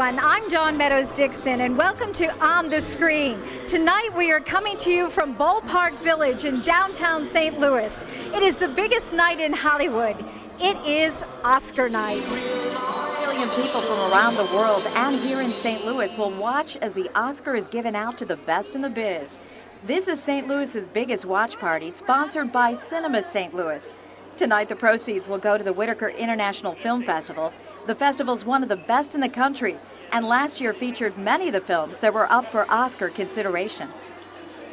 everyone. I'm Dawn Meadows Dixon, and welcome to On the Screen. Tonight we are coming to you from Ballpark Village in downtown St. Louis. It is the biggest night in Hollywood. It is Oscar night. Million people from around the world and here in St. Louis will watch as the Oscar is given out to the best in the biz. This is St. Louis's biggest watch party, sponsored by Cinema St. Louis. Tonight, the proceeds will go to the Whitaker International Film Festival. The festival's one of the best in the country, and last year featured many of the films that were up for Oscar consideration.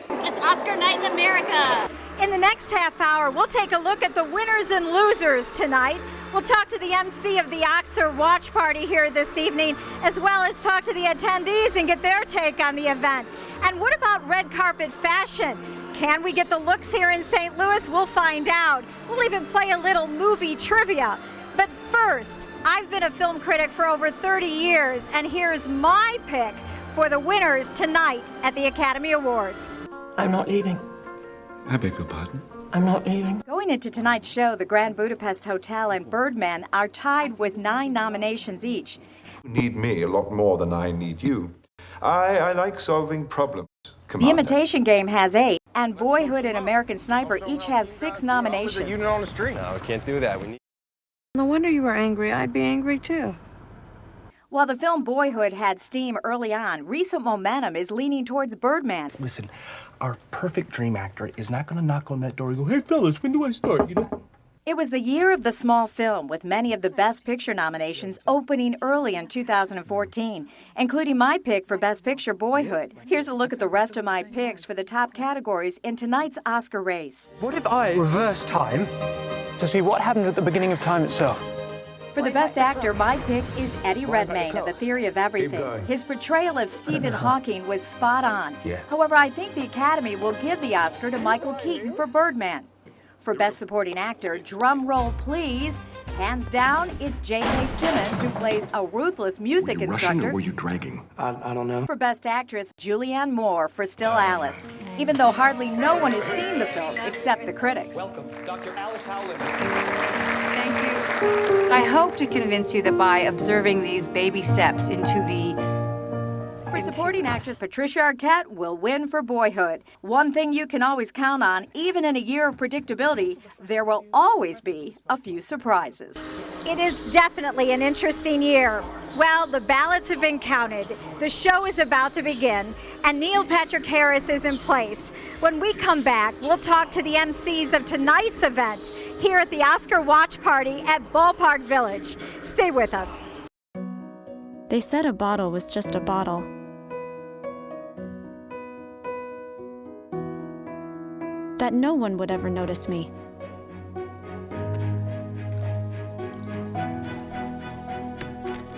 It's Oscar night in America. In the next half hour, we'll take a look at the winners and losers tonight. We'll talk to the MC of the Oscar watch party here this evening, as well as talk to the attendees and get their take on the event. And what about red carpet fashion? Can we get the looks here in St. Louis? We'll find out. We'll even play a little movie trivia. But first, I've been a film critic for over 30 years, and here's my pick for the winners tonight at the Academy Awards. I'm not leaving. I beg your pardon? I'm not leaving. Going into tonight's show, the Grand Budapest Hotel and Birdman are tied with 9 nominations each. You need me a lot more than I need you. I like solving problems, Commander. The Imitation Game has 8, and Boyhood and American Sniper each have 6 nominations. Unit on the street. No, we can't do that. No wonder you were angry. I'd be angry too. While the film Boyhood had steam early on, recent momentum is leaning towards Birdman. Listen, our perfect dream actor is not going to knock on that door and go, "Hey, fellas, when do I start?" You know? It was the year of the small film, with many of the Best Picture nominations opening early in 2014, including my pick for Best Picture, Boyhood. Here's a look at the rest of my picks for the top categories in tonight's Oscar race. What if I reverse time to see what happened at the beginning of time itself? For the Best Actor, my pick is Eddie Redmayne of The Theory of Everything. His portrayal of Stephen Hawking was spot on. However, I think the Academy will give the Oscar to Michael Keaton for Birdman. For Best Supporting Actor, drum roll please, hands down, it's J.K. Simmons, who plays a ruthless music instructor. Or were you dragging? I don't know. For Best Actress, Julianne Moore for Still Alice, even though hardly no one has seen the film except the critics. Welcome, Dr. Alice Howland. Thank you. I hope to convince you that by observing these baby steps into the... For Supporting Actress, Patricia Arquette will win for Boyhood. One thing you can always count on, even in a year of predictability, there will always be a few surprises. It is definitely an interesting year. Well, the ballots have been counted, the show is about to begin, and Neil Patrick Harris is in place. When we come back, we'll talk to the MCs of tonight's event here at the Oscar Watch Party at Ballpark Village. Stay with us. They said a bottle was just a bottle. That no one would ever notice me.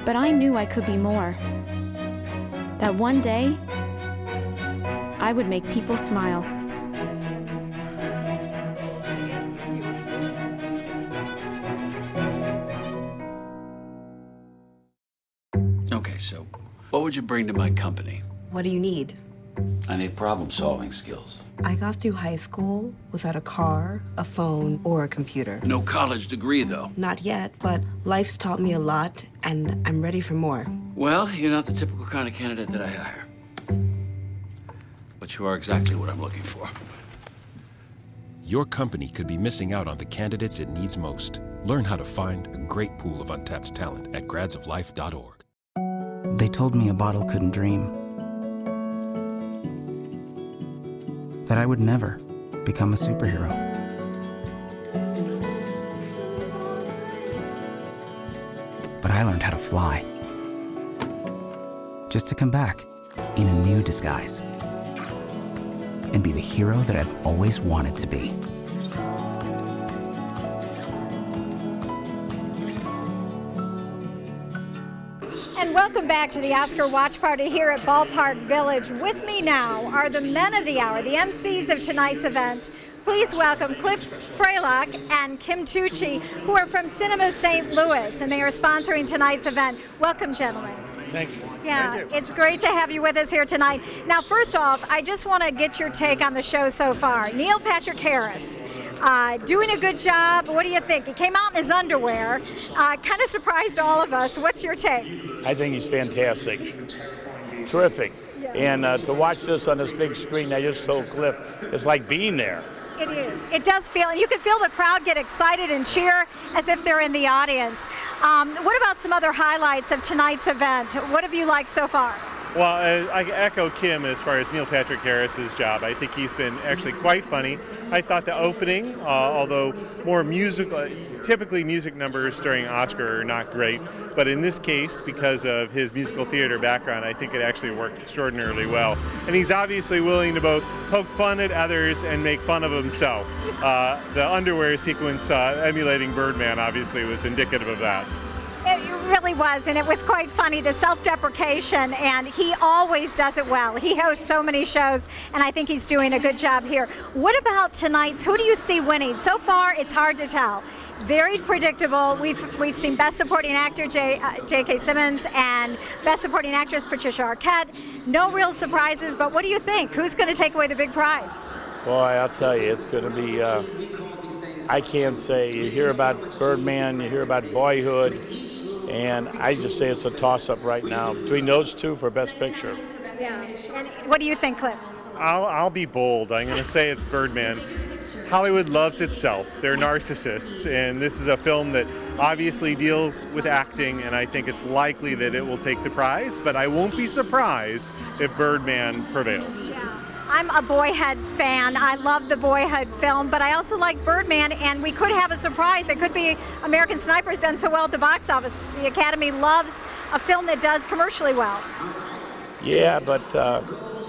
But I knew I could be more. That one day, I would make people smile. Okay, so what would you bring to my company? What do you need? I need problem-solving skills. I got through high school without a car, a phone, or a computer. No college degree, though. Not yet, but life's taught me a lot, and I'm ready for more. Well, you're not the typical kind of candidate that I hire. But you are exactly what I'm looking for. Your company could be missing out on the candidates it needs most. Learn how to find a great pool of untapped talent at gradsoflife.org. They told me a bottle couldn't dream. That I would never become a superhero. But I learned how to fly. Just to come back in a new disguise and be the hero that I've always wanted to be. And welcome back to the Oscar Watch Party here at Ballpark Village. With me now are the men of the hour, the MCs of tonight's event. Please welcome Cliff Freylock and Kim Tucci, who are from Cinema St. Louis, and they are sponsoring tonight's event. Welcome, gentlemen. Thank you. Yeah, Thank you. it's great to have you with us here tonight. Now, first off, I just want to get your take on the show so far. Neil Patrick Harris doing a good job. What do you think? He came out in his underwear, kind of surprised all of us. What's your take? I think he's fantastic. Terrific. And to watch this on this big screen, I just told Cliff, it's like being there. It is. It does feel, and you can feel the crowd get excited and cheer as if they're in the audience. What about some other highlights of tonight's event? What have you liked so far? Well, I echo Kim as far as Neil Patrick Harris's job. I think he's been actually quite funny. I thought the opening, although more musical, typically music numbers during Oscar are not great, but in this case, because of his musical theater background, I think it actually worked extraordinarily well. And he's obviously willing to both poke fun at others and make fun of himself. The underwear sequence emulating Birdman obviously was indicative of that. It really was, and it was quite funny, the self-deprecation, and he always does it well. He hosts so many shows, and I think he's doing a good job here. What about tonight's? Who do you see winning? So far, it's hard to tell. Very predictable. We've seen Best Supporting Actor J.K. Simmons and Best Supporting Actress Patricia Arquette. No real surprises, but what do you think? Who's going to take away the big prize? Boy, I'll tell you, it's going to be, I can't say. You hear about Birdman, you hear about Boyhood, and I just say it's a toss-up right now between those two for Best Picture. Yeah. And what do you think, Cliff? I'll be bold. I'm going to say it's Birdman. Hollywood loves itself. They're narcissists, and this is a film that obviously deals with acting, and I think it's likely that it will take the prize, but I won't be surprised if Birdman prevails. Yeah. I'm a Boyhood fan. I love the Boyhood film, but I also like Birdman, and we could have a surprise. It could be American Sniper's done so well at the box office. The Academy loves a film that does commercially well. Yeah, but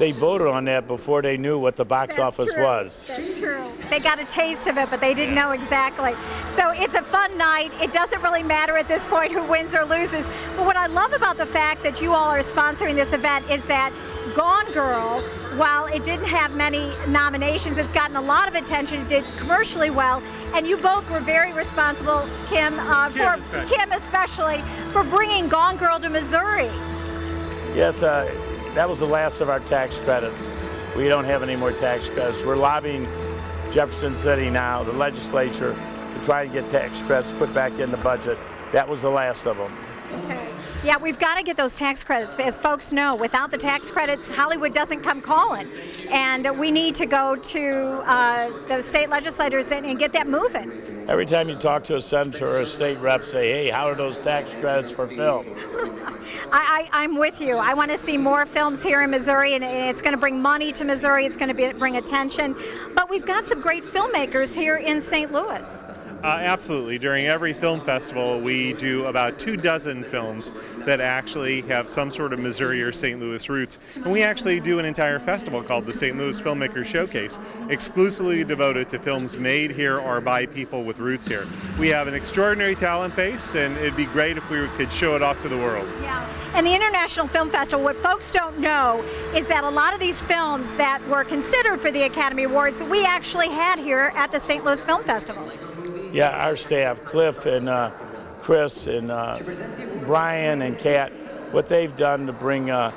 they voted on that before they knew what the box office was. That's true. They got a taste of it, but they didn't know exactly. So it's a fun night. It doesn't really matter at this point who wins or loses. But what I love about the fact that you all are sponsoring this event is that Gone Girl, while it didn't have many nominations, it's gotten a lot of attention. It did commercially well, and you both were very responsible, Kim especially, for bringing Gone Girl to Missouri. Yes, that was the last of our tax credits. We don't have any more tax credits. We're lobbying Jefferson City now, the legislature, to try and get tax credits put back in the budget. That was the last of them. Okay. Yeah, we've got to get those tax credits. As folks know, without the tax credits, Hollywood doesn't come calling. And we need to go to the state legislators and get that moving. Every time you talk to a senator or a state rep, say, hey, how are those tax credits for film? I'm with you. I want to see more films here in Missouri, and it's going to bring money to Missouri. It's going to bring attention. But we've got some great filmmakers here in St. Louis. Absolutely. During every film festival, we do about 24 films that actually have some sort of Missouri or St. Louis roots. And we actually do an entire festival called the St. Louis Filmmaker Showcase, exclusively devoted to films made here or by people with roots here. We have an extraordinary talent base, and it'd be great if we could show it off to the world. Yeah. And the International Film Festival, what folks don't know is that a lot of these films that were considered for the Academy Awards, we actually had here at the St. Louis Film Festival. Yeah, our staff, Cliff and Chris and Brian and Kat, what they've done to bring the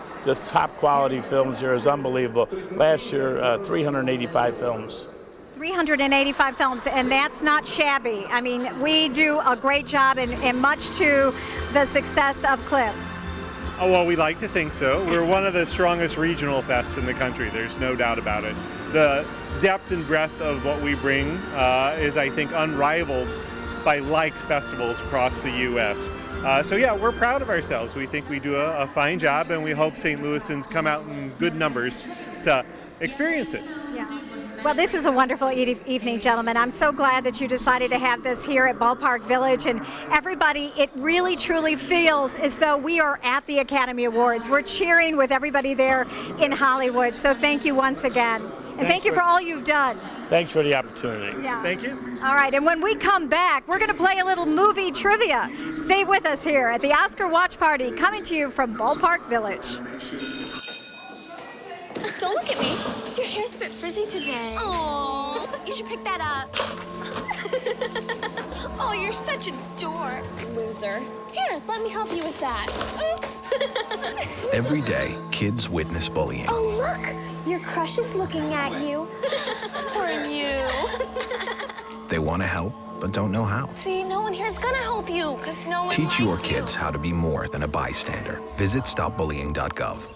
top quality films here is unbelievable. Last year, 385 films. 385 films, and that's not shabby. I mean, we do a great job, and much to the success of Cliff. Oh, well, we like to think so. We're one of the strongest regional fests in the country. There's no doubt about it. The depth and breadth of what we bring is, I think, unrivaled by like festivals across the U.S. So yeah, we're proud of ourselves. We think we do a fine job, and we hope St. Louisans come out in good numbers to experience it. Yeah. Well, this is a wonderful evening, gentlemen. I'm so glad that you decided to have this here at Ballpark Village, and everybody, it really truly feels as though we are at the Academy Awards. We're cheering with everybody there in Hollywood, so thank you once again. And thank you for all you've done. Thanks for the opportunity. Yeah. Thank you. All right, and when we come back, we're going to play a little movie trivia. Stay with us here at the Oscar Watch Party, coming to you from Ballpark Village. Don't look at me. Your hair's a bit frizzy today. Oh, you should pick that up. Oh, you're such a dork, loser. Here, let me help you with that. Oops. Every day, kids witness bullying. Oh, look. Your crush is looking at you. Poor you. They want to help, but don't know how. See, no one here's gonna help you, because no one Teach your likes you. kids how to be more than a bystander. Visit stopbullying.gov.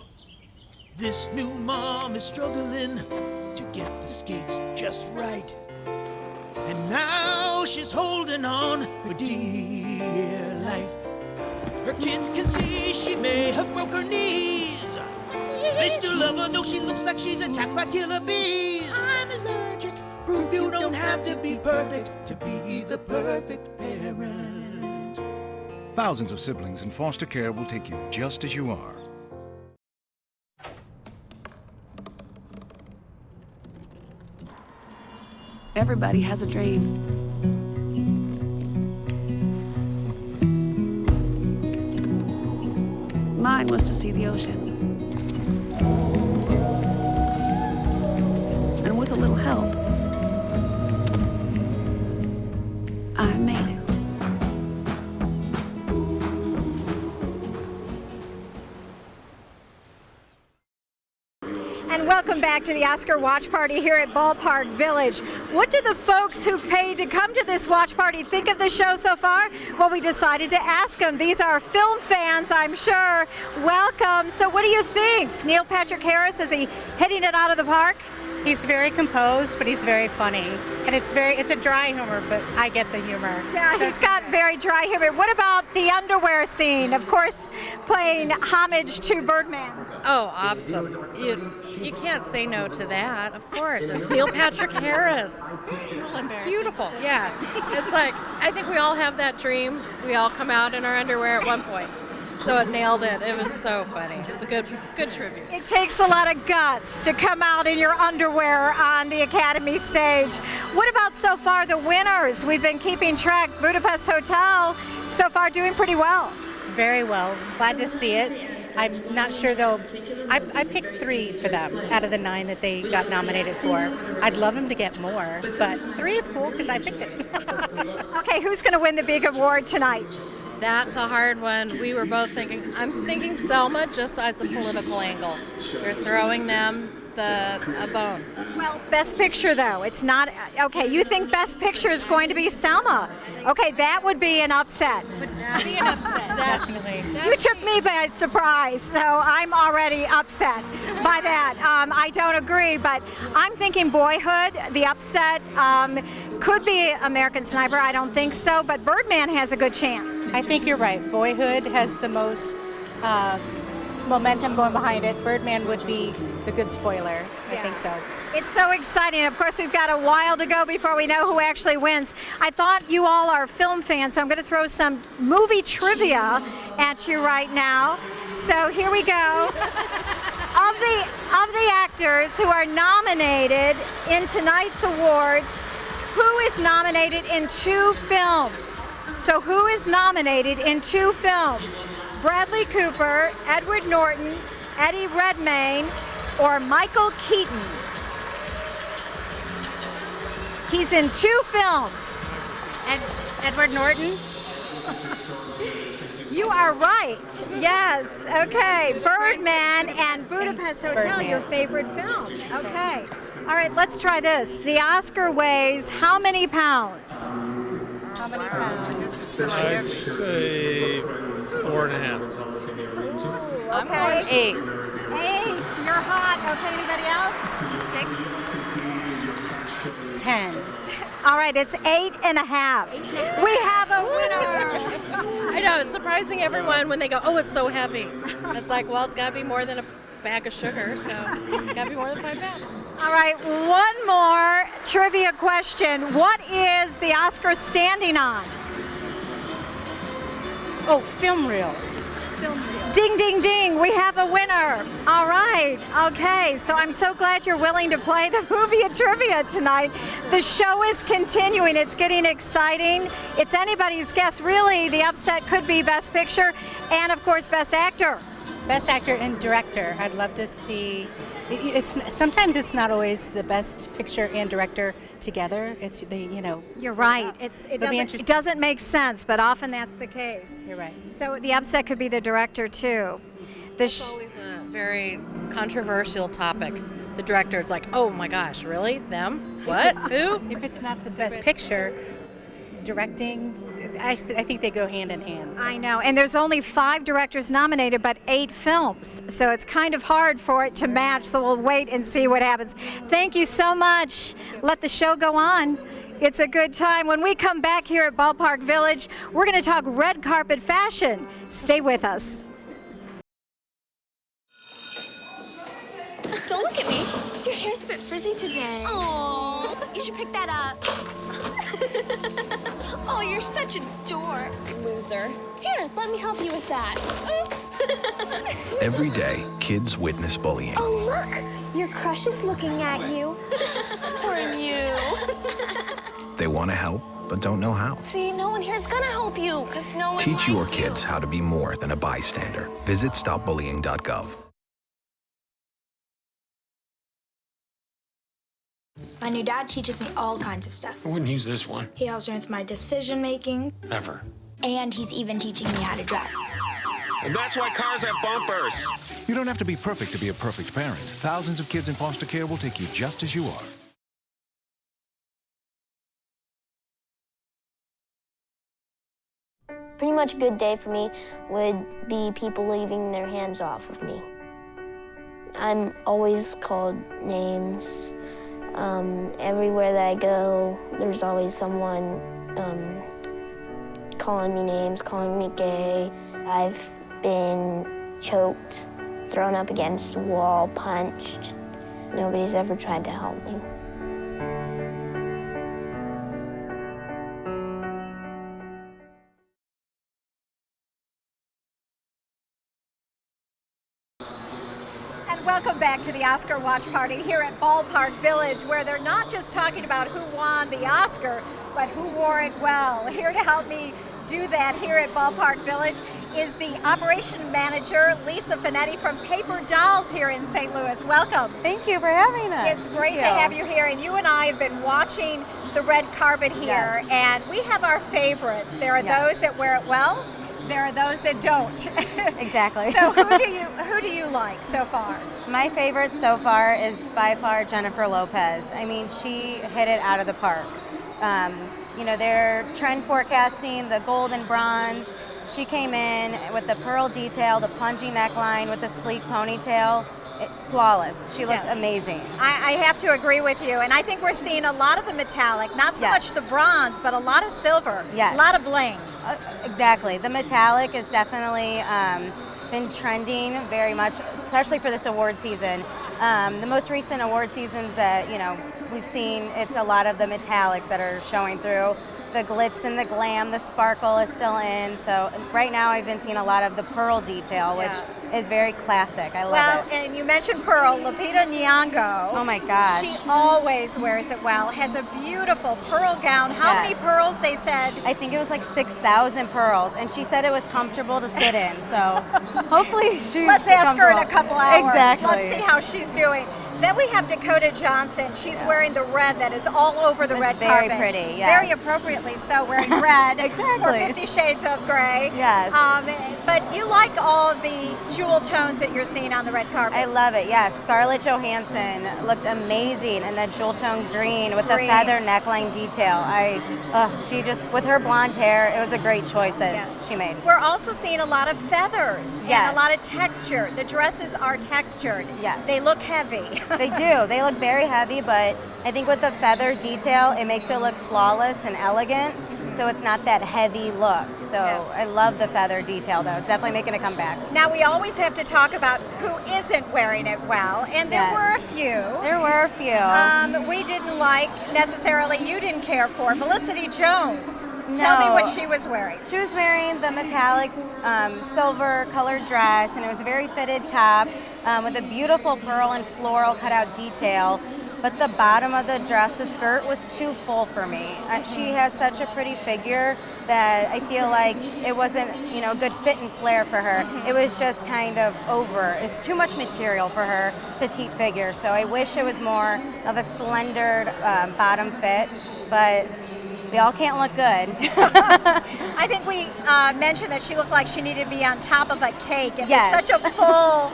This new mom is struggling to get the skates just right. And now she's holding on for dear life. Her kids can see she may have broke her knees. They still love her though she looks like she's attacked by killer bees. I'm allergic. Proof you don't have to be perfect to be the perfect parent. Thousands of siblings in foster care will take you just as you are. Everybody has a dream. Mine was to see the ocean. And with a little help, I made it. And welcome back to the Oscar Watch Party here at Ballpark Village. What do the folks who've paid to come to this watch party think of the show so far? Well, we decided to ask them. These are film fans, I'm sure. Welcome. So what do you think? Neil Patrick Harris, is he hitting it out of the park? He's very composed, but he's very funny. And it's a dry humor, but I get the humor. Yeah, he's got very dry humor. What about the underwear scene? Of course, playing homage to Birdman. Oh, awesome. You can't say no to that, of course. It's Neil Patrick Harris. It's beautiful, yeah. It's like, I think we all have that dream. We all come out in our underwear at one point. So it nailed it. It was so funny. It's a good tribute. It takes a lot of guts to come out in your underwear on the Academy stage. What about so far the winners? We've been keeping track. Budapest Hotel so far doing pretty well. Very well. Glad to see it. I'm not sure they'll. I picked 3 for them out of the 9 that they got nominated for. I'd love them to get more, but 3 is cool because I picked it. Okay, who's going to win the big award tonight? That's a hard one. We were both thinking, I'm thinking Selma just as a political angle. They're throwing them a bone. Well, Best Picture though, it's not, okay, you think Best Picture is going to be Selma. Okay, that would be an upset. Be an upset, definitely. You took me by surprise, so I'm already upset by that. I don't agree, but I'm thinking Boyhood, the upset, could be American Sniper. I don't think so, but Birdman has a good chance. I think you're right. Boyhood has the most momentum going behind it. Birdman would be the good spoiler. I think so. It's so exciting. Of course, we've got a while to go before we know who actually wins. I thought you all are film fans, so I'm going to throw some movie trivia at you right now. So here we go. Of the actors who are nominated in tonight's awards, who is nominated in 2 films? So who is nominated in 2 films? Bradley Cooper, Edward Norton, Eddie Redmayne, or Michael Keaton? He's in 2 films. Edward Norton? You are right. Yes. Okay. Birdman and Budapest Hotel, your favorite film. Okay. All right, let's try this. The Oscar weighs how many pounds? How many pounds? I'd say 4.5. Okay. 8. 8. You're hot. Okay, anybody else? 6. 10. All right, it's 8.5. We have a winner. I know, it's surprising everyone when they go, oh, it's so heavy. It's like, well, it's got to be more than a bag of sugar, so it's got to be more than 5 pounds. All right, one more trivia question. What is the Oscar standing on? Oh, film reels. Ding, ding, ding, we have a winner. All right, okay, so I'm so glad you're willing to play the movie trivia tonight. The show is continuing, it's getting exciting. It's anybody's guess, really. The upset could be Best Picture and, of course, Best Actor. Best Actor and Director. I'd love to see. Sometimes it's not always the Best Picture and Director together. It's You're right. It doesn't make sense, but often that's the case. You're right. So the upset could be the director too. It's always a very controversial topic. The director is like, oh my gosh, really? Them? What? Who? If it's not the best picture, directing, I think they go hand in hand. I know, and there's only 5 directors nominated, but 8 films, so it's kind of hard for it to match, so we'll wait and see what happens. Thank you so much. Let the show go on. It's a good time. When we come back here at Ballpark Village, we're going to talk red carpet fashion. Stay with us. Don't look at me. Your hair's a bit frizzy today. Oh, you should pick that up. Oh, you're such a dork, loser. Here, let me help you with that. Oops. Every day, kids witness bullying. Oh, look. Your crush is looking at you. Poor you. They want to help, but don't know how. See, no one here's gonna help you, because no one Teach your likes you. kids how to be more than a bystander. Visit stopbullying.gov. My new dad teaches me all kinds of stuff. I wouldn't use this one. He helps me with my decision making, Ever. and he's even teaching me how to drive. And that's why cars have bumpers. You don't have to be perfect to be a perfect parent. Thousands of kids in foster care will take you just as you are. Pretty much a good day for me would be people leaving their hands off of me. I'm always called names. Everywhere that I go, there's always someone calling me names, calling me gay. I've been choked, thrown up against the wall, punched. Nobody's ever tried to help me. Welcome back to the Oscar Watch Party here at Ballpark Village, where they're not just talking about who won the Oscar, but who wore it well. Here to help me do that here at Ballpark Village is the operation manager, Lisa Finetti from Paper Dolls here in St. Louis. Welcome. Thank you for having us. It's great to have you here, and you and I have been watching the red carpet here, and we have our favorites. There are those that wear it well. There are those that don't. Exactly. So who do you like so far? My favorite so far is by far Jennifer Lopez. I mean, she hit it out of the park. You know, they're trend forecasting the gold and bronze. She came in with the pearl detail, the plunging neckline with the sleek ponytail. It's flawless. She looks amazing. I have to agree with you, and I think we're seeing a lot of the metallic, not so much the bronze, but a lot of silver, a lot of bling. Exactly. The metallic has definitely been trending very much, especially for this award season. The most recent award seasons that, you know, we've seen, it's a lot of the metallics that are showing through. The glitz and the glam, the sparkle is still in. So right now I've been seeing a lot of the pearl detail, which is very classic. I love it. Well, and you mentioned pearl. Lupita Nyong'o. Oh my gosh. She always wears it well. Has a beautiful pearl gown. How many pearls, they said? I think it was like 6,000 pearls, and she said it was comfortable to sit in. So hopefully she's Let's ask her in a couple hours. Exactly. Let's see how she's doing. Then we have Dakota Johnson. She's wearing the red that is all over the red carpet. Very pretty, Very appropriately so, wearing red for Exactly. 50 Shades of Grey. Yes. But you like all of the jewel tones that you're seeing on the red carpet. I love it, yes. Scarlett Johansson looked amazing in that jewel tone green with the feather neckline detail. She just, with her blonde hair, it was a great choice that she made. We're also seeing a lot of feathers and a lot of texture. The dresses are textured. Yes. They look heavy. They do. They look very heavy, but I think with the feather detail, it makes it look flawless and elegant, so it's not that heavy look. So I love the feather detail, though. It's definitely making a comeback. Now, we always have to talk about who isn't wearing it well, and there were a few. There were a few. We didn't like necessarily, you didn't care for. Felicity Jones. No. Tell me what she was wearing. She was wearing the metallic silver colored dress, and it was a very fitted top with a beautiful pearl and floral cutout detail. But the bottom of the dress, the skirt, was too full for me. She has such a pretty figure that I feel like it wasn't, you know, a good fit and flare for her. It was just kind of over. It's too much material for her petite figure. So I wish it was more of a slender bottom fit, but we all can't look good. I think we mentioned that she looked like she needed to be on top of a cake. It was such a full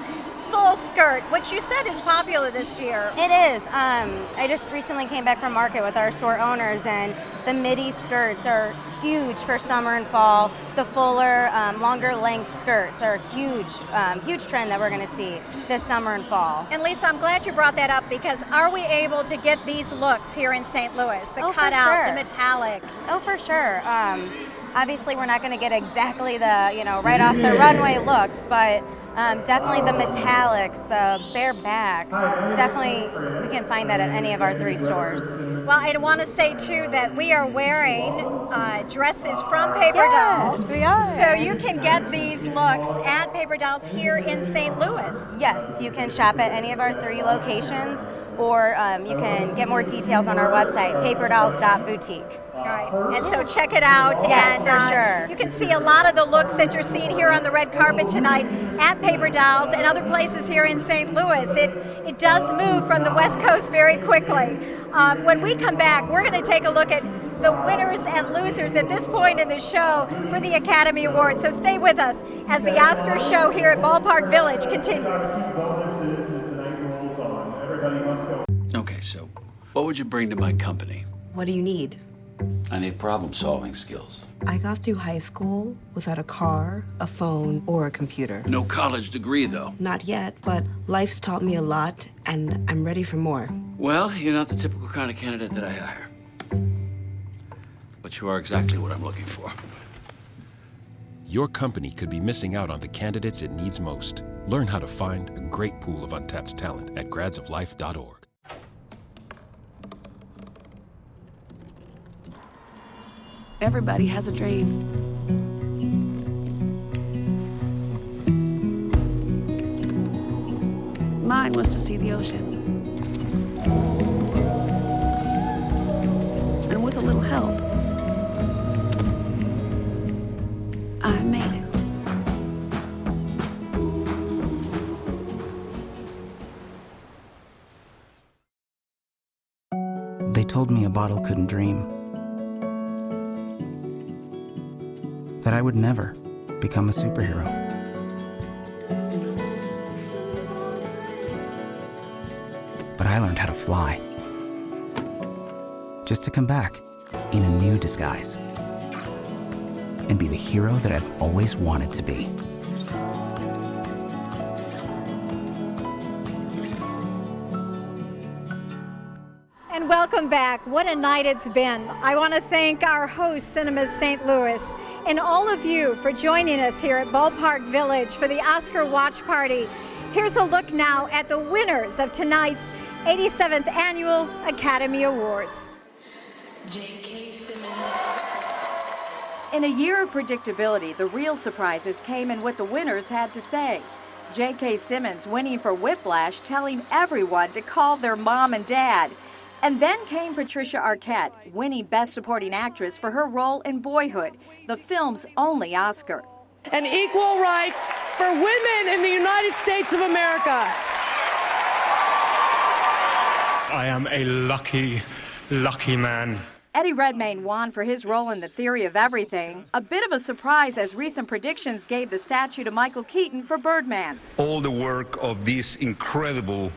full skirt, which you said is popular this year. It is. I just recently came back from market with our store owners, and the midi skirts are huge for summer and fall. The fuller, longer length skirts are a huge trend that we're going to see this summer and fall. And Lisa, I'm glad you brought that up, because are we able to get these looks here in St. Louis? The cutout, the metallic. Oh, for sure. Obviously, we're not going to get exactly the, right off the runway looks, but definitely the metallics, the bare back. It's definitely, we can find that at any of our 3 stores. Well, I want to say, too, that we are wearing dresses from Paper Dolls. Yes, we are. So you can get these looks at Paper Dolls here in St. Louis. Yes, you can shop at any of our 3 locations, or you can get more details on our website, paperdolls.boutique. All right, and so check it out. Yes, and for sure. You can see a lot of the looks that you're seeing here on the red carpet tonight at Paper Dolls and other places here in St. Louis. It does move from the West Coast very quickly. When we come back, we're going to take a look at the winners and losers at this point in the show for the Academy Awards. So stay with us as the Oscar show here at Ballpark Village continues. Okay, so what would you bring to my company? What do you need? I need problem-solving skills. I got through high school without a car, a phone, or a computer. No college degree, though. Not yet, but life's taught me a lot, and I'm ready for more. Well, you're not the typical kind of candidate that I hire. But you are exactly what I'm looking for. Your company could be missing out on the candidates it needs most. Learn how to find a great pool of untapped talent at gradsoflife.org. Everybody has a dream. Mine was to see the ocean. And with a little help, I made it. They told me a bottle couldn't dream. That I would never become a superhero. But I learned how to fly. Just to come back in a new disguise. And be the hero that I've always wanted to be. And welcome back. What a night it's been. I want to thank our host, Cinemas St. Louis, and all of you for joining us here at Ballpark Village for the Oscar Watch Party. Here's a look now at the winners of tonight's 87th Annual Academy Awards. J.K. Simmons. In a year of predictability, the real surprises came in what the winners had to say. J.K. Simmons winning for Whiplash, telling everyone to call their mom and dad. And then came Patricia Arquette, winning Best Supporting Actress for her role in Boyhood, the film's only Oscar. And equal rights for women in the United States of America. I am a lucky, lucky man. Eddie Redmayne won for his role in The Theory of Everything, a bit of a surprise as recent predictions gave the statue to Michael Keaton for Birdman. All the work of these incredible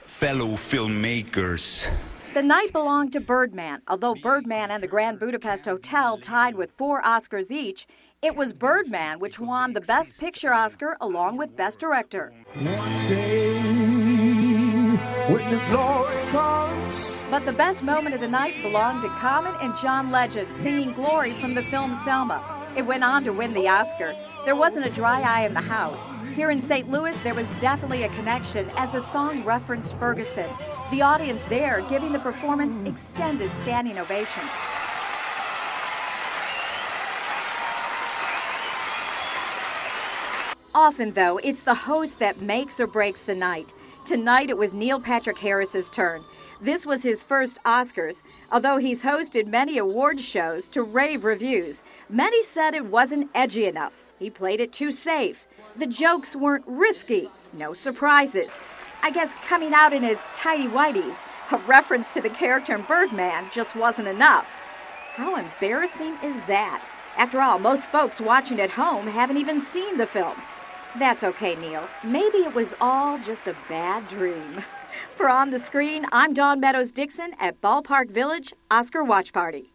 fellow filmmakers. The night belonged to Birdman. Although Birdman and the Grand Budapest Hotel tied with 4 Oscars each, it was Birdman which won the Best Picture Oscar along with Best Director. One day, when the glory comes. But the best moment of the night belonged to Common and John Legend singing Glory from the film Selma. It went on to win the Oscar. There wasn't a dry eye in the house. Here in St. Louis, there was definitely a connection as the song referenced Ferguson. The audience there giving the performance extended standing ovations. Often, though, it's the host that makes or breaks the night. Tonight, it was Neil Patrick Harris's turn. This was his first Oscars, although he's hosted many award shows to rave reviews. Many said it wasn't edgy enough. He played it too safe. The jokes weren't risky. No surprises. I guess coming out in his tighty whities, a reference to the character in Birdman, just wasn't enough. How embarrassing is that? After all, most folks watching at home haven't even seen the film. That's okay, Neil. Maybe it was all just a bad dream. For On the Screen, I'm Dawn Meadows Dixon at Ballpark Village Oscar Watch Party.